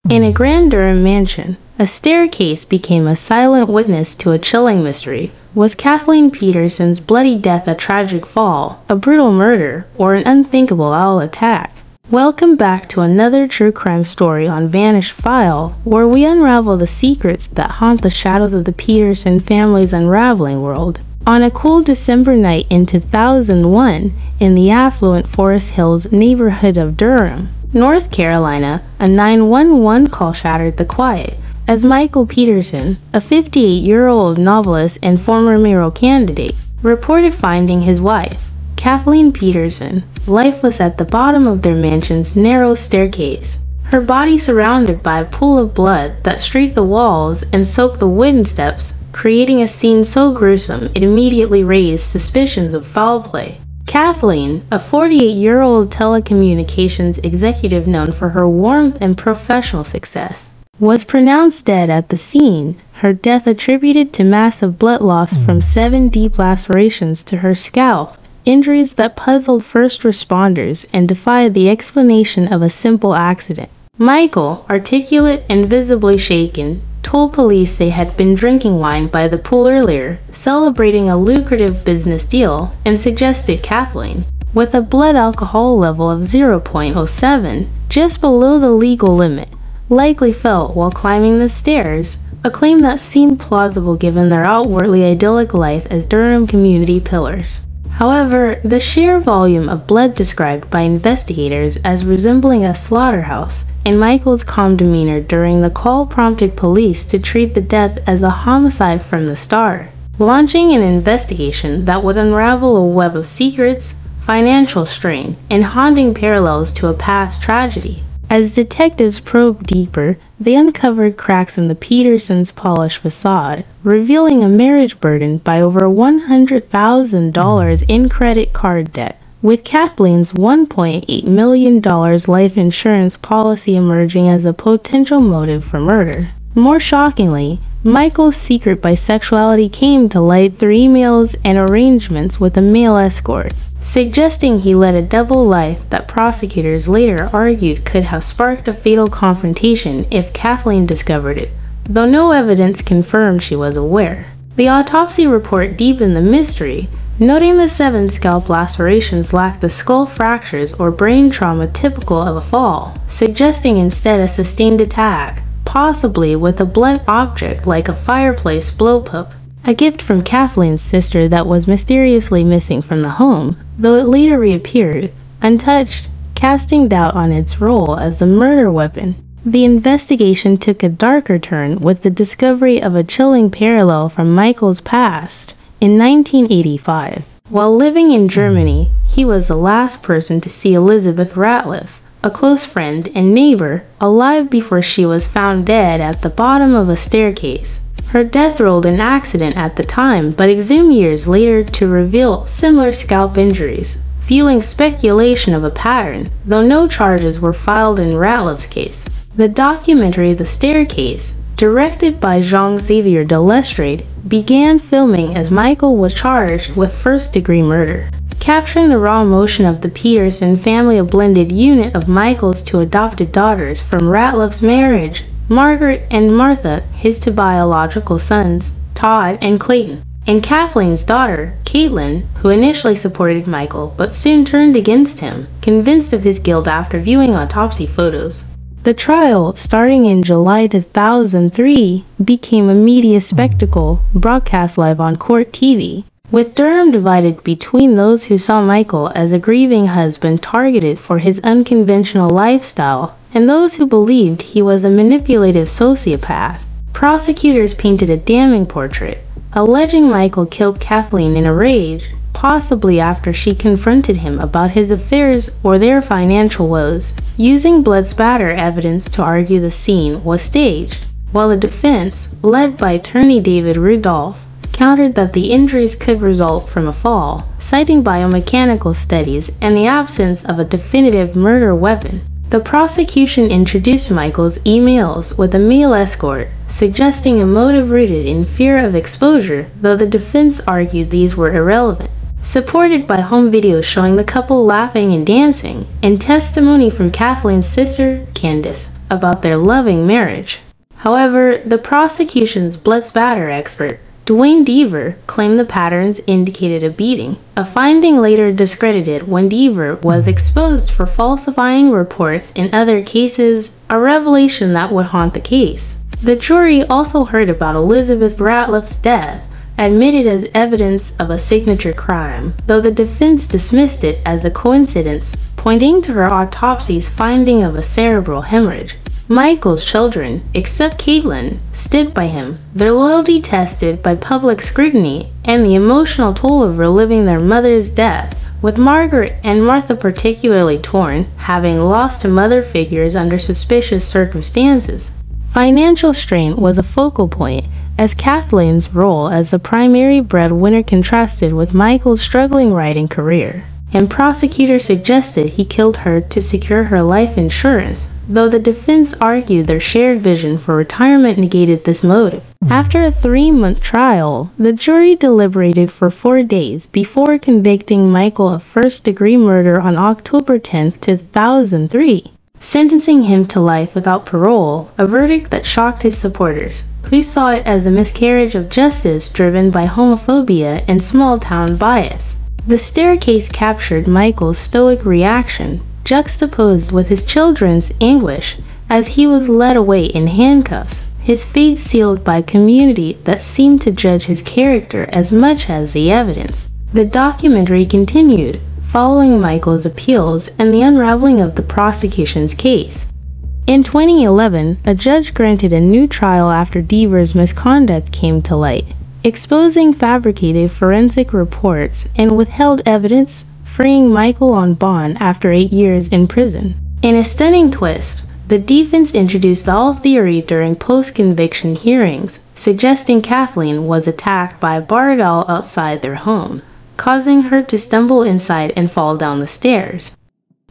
In a grand Durham mansion, a staircase became a silent witness to a chilling mystery. Was Kathleen Peterson's bloody death a tragic fall, a brutal murder, or an unthinkable owl attack? Welcome back to another true crime story on Vanished File, where we unravel the secrets that haunt the shadows of the Peterson family's unraveling world. On a cool December night in 2001, in the affluent Forest Hills neighborhood of Durham, North Carolina, a 911 call shattered the quiet as Michael Peterson, a 58-year-old novelist and former mayoral candidate, reported finding his wife, Kathleen Peterson, lifeless at the bottom of their mansion's narrow staircase. Her body surrounded by a pool of blood that streaked the walls and soaked the wooden steps, creating a scene so gruesome it immediately raised suspicions of foul play. Kathleen, a 48-year-old telecommunications executive known for her warmth and professional success, was pronounced dead at the scene, her death attributed to massive blood loss from 7 deep lacerations to her scalp, injuries that puzzled first responders and defied the explanation of a simple accident. Michael, articulate and visibly shaken, told police they had been drinking wine by the pool earlier, celebrating a lucrative business deal, and suggested Kathleen, with a blood alcohol level of 0.07, just below the legal limit, likely fell while climbing the stairs, a claim that seemed plausible given their outwardly idyllic life as Durham community pillars. However, the sheer volume of blood described by investigators as resembling a slaughterhouse, and Michael's calm demeanor during the call prompted police to treat the death as a homicide from the start, launching an investigation that would unravel a web of secrets, financial strain, and haunting parallels to a past tragedy. As detectives probed deeper, they uncovered cracks in the Petersons' polished facade, revealing a marriage burdened by over $100,000 in credit card debt, with Kathleen's $1.8 million life insurance policy emerging as a potential motive for murder. More shockingly, Michael's secret bisexuality came to light through emails and arrangements with a male escort, suggesting he led a double life that prosecutors later argued could have sparked a fatal confrontation if Kathleen discovered it, though no evidence confirmed she was aware. The autopsy report deepened the mystery, noting the 7 scalp lacerations lacked the skull fractures or brain trauma typical of a fall, suggesting instead a sustained attack, possibly with a blunt object like a fireplace blowpipe, a gift from Kathleen's sister that was mysteriously missing from the home, though it later reappeared, untouched, casting doubt on its role as the murder weapon. The investigation took a darker turn with the discovery of a chilling parallel from Michael's past. In 1985, while living in Germany, he was the last person to see Elizabeth Ratliff, a close friend and neighbor, alive before she was found dead at the bottom of a staircase. Her death ruled an accident at the time, but exhumed years later to reveal similar scalp injuries, fueling speculation of a pattern, though no charges were filed in Ratliff's case. The documentary The Staircase, directed by Jean-Xavier de Lestrade, began filming as Michael was charged with first-degree murder, capturing the raw emotion of the Peterson family, a blended unit of Michael's 2 adopted daughters from Ratliff's marriage, Margaret and Martha, his 2 biological sons, Todd and Clayton, and Kathleen's daughter, Caitlin, who initially supported Michael but soon turned against him, convinced of his guilt after viewing autopsy photos. The trial, starting in July 2003, became a media spectacle, broadcast live on Court TV, with Durham divided between those who saw Michael as a grieving husband targeted for his unconventional lifestyle and those who believed he was a manipulative sociopath. Prosecutors painted a damning portrait, alleging Michael killed Kathleen in a rage, possibly after she confronted him about his affairs or their financial woes, using blood spatter evidence to argue the scene was staged, while the defense, led by attorney David Rudolph, countered that the injuries could result from a fall, citing biomechanical studies and the absence of a definitive murder weapon. The prosecution introduced Michael's emails with a male escort, suggesting a motive rooted in fear of exposure, though the defense argued these were irrelevant. Supported by home videos showing the couple laughing and dancing, and testimony from Kathleen's sister, Candace, about their loving marriage. However, the prosecution's blood spatter expert, Dwayne Deaver, claimed the patterns indicated a beating, a finding later discredited when Deaver was exposed for falsifying reports in other cases, a revelation that would haunt the case. The jury also heard about Elizabeth Ratliff's death, admitted as evidence of a signature crime, though the defense dismissed it as a coincidence, pointing to her autopsy's finding of a cerebral hemorrhage. Michael's children, except Caitlin, stood by him, their loyalty tested by public scrutiny and the emotional toll of reliving their mother's death, with Margaret and Martha particularly torn, having lost to mother figures under suspicious circumstances. Financial strain was a focal point, as Kathleen's role as the primary breadwinner contrasted with Michael's struggling writing career, and prosecutors suggested he killed her to secure her life insurance, though the defense argued their shared vision for retirement negated this motive. After a 3-month trial, the jury deliberated for 4 days before convicting Michael of first-degree murder on October 10, 2003, sentencing him to life without parole, a verdict that shocked his supporters, who saw it as a miscarriage of justice driven by homophobia and small-town bias. The staircase captured Michael's stoic reaction, juxtaposed with his children's anguish, as he was led away in handcuffs, his fate sealed by a community that seemed to judge his character as much as the evidence. The documentary continued, following Michael's appeals and the unraveling of the prosecution's case. In 2011, a judge granted a new trial after Deaver's misconduct came to light, exposing fabricated forensic reports and withheld evidence, freeing Michael on bond after 8 years in prison. In a stunning twist, the defense introduced the all theory during post-conviction hearings, suggesting Kathleen was attacked by a barred owl outside their home, causing her to stumble inside and fall down the stairs.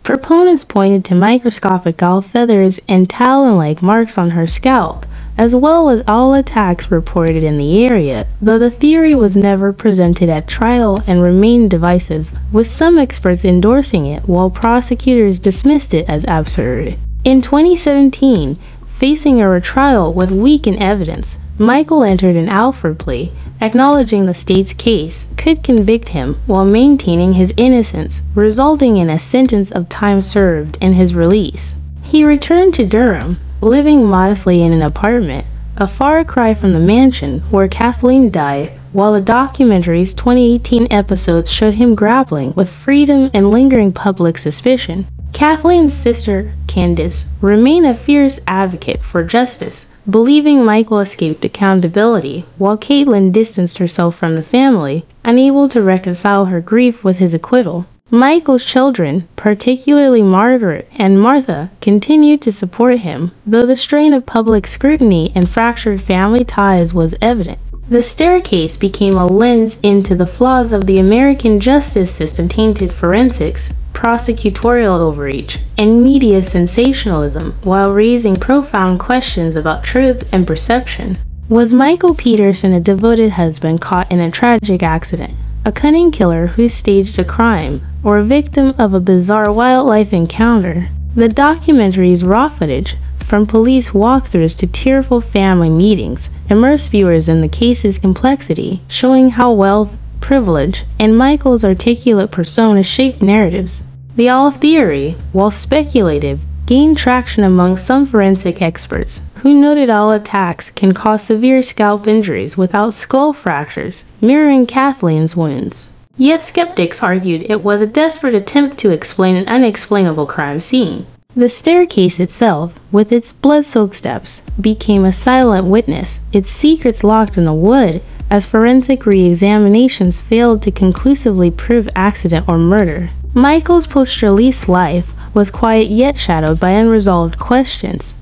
Proponents pointed to microscopic owl feathers and talon-like marks on her scalp, as well as owl attacks reported in the area, though the theory was never presented at trial and remained divisive, with some experts endorsing it while prosecutors dismissed it as absurd. In 2017, facing a retrial with weakened evidence, Michael entered an Alford plea, acknowledging the state's case could convict him while maintaining his innocence, resulting in a sentence of time served and his release. He returned to Durham, living modestly in an apartment, a far cry from the mansion where Kathleen died, while the documentary's 2018 episodes showed him grappling with freedom and lingering public suspicion. Kathleen's sister, Candace, remained a fierce advocate for justice, believing Michael escaped accountability, while Caitlin distanced herself from the family, unable to reconcile her grief with his acquittal. Michael's children, particularly Margaret and Martha, continued to support him, though the strain of public scrutiny and fractured family ties was evident. The staircase became a lens into the flaws of the American justice system, tainted forensics, prosecutorial overreach, and media sensationalism, while raising profound questions about truth and perception. Was Michael Peterson a devoted husband caught in a tragic accident, a cunning killer who staged a crime, or a victim of a bizarre wildlife encounter? The documentary's raw footage, from police walkthroughs to tearful family meetings, immersed viewers in the case's complexity, showing how wealth, privilege, and Michael's articulate persona shaped narratives. The owl theory, while speculative, gained traction among some forensic experts, who noted owl attacks can cause severe scalp injuries without skull fractures, mirroring Kathleen's wounds. Yet skeptics argued it was a desperate attempt to explain an unexplainable crime scene. The staircase itself, with its blood-soaked steps, became a silent witness, its secrets locked in the wood, as forensic re-examinations failed to conclusively prove accident or murder. Michael's post-release life was quiet yet shadowed by unresolved questions.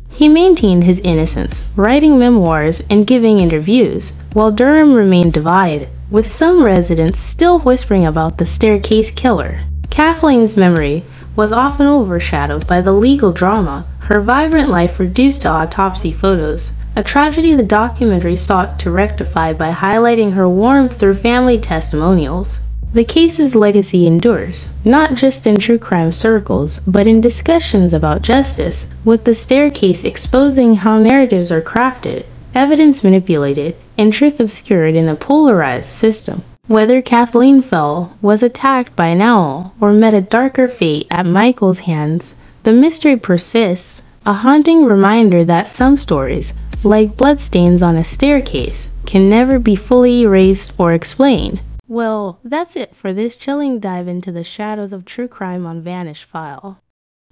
He maintained his innocence, writing memoirs and giving interviews, while Durham remained divided, with some residents still whispering about the staircase killer. Kathleen's memory was often overshadowed by the legal drama, her vibrant life reduced to autopsy photos, a tragedy the documentary sought to rectify by highlighting her warmth through family testimonials. The case's legacy endures, not just in true crime circles, but in discussions about justice, with the staircase exposing how narratives are crafted, evidence manipulated, and truth obscured in a polarized system. Whether Kathleen fell, was attacked by an owl, or met a darker fate at Michael's hands, the mystery persists, a haunting reminder that some stories, like bloodstains on a staircase, can never be fully erased or explained. Well, that's it for this chilling dive into the shadows of true crime on vanishedfiles.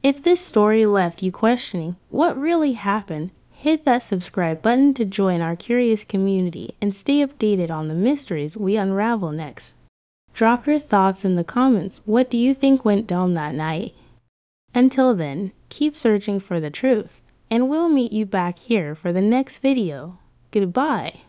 If this story left you questioning what really happened, hit that subscribe button to join our curious community and stay updated on the mysteries we unravel next. Drop your thoughts in the comments. What do you think went down that night? Until then, keep searching for the truth, and we'll meet you back here for the next video. Goodbye.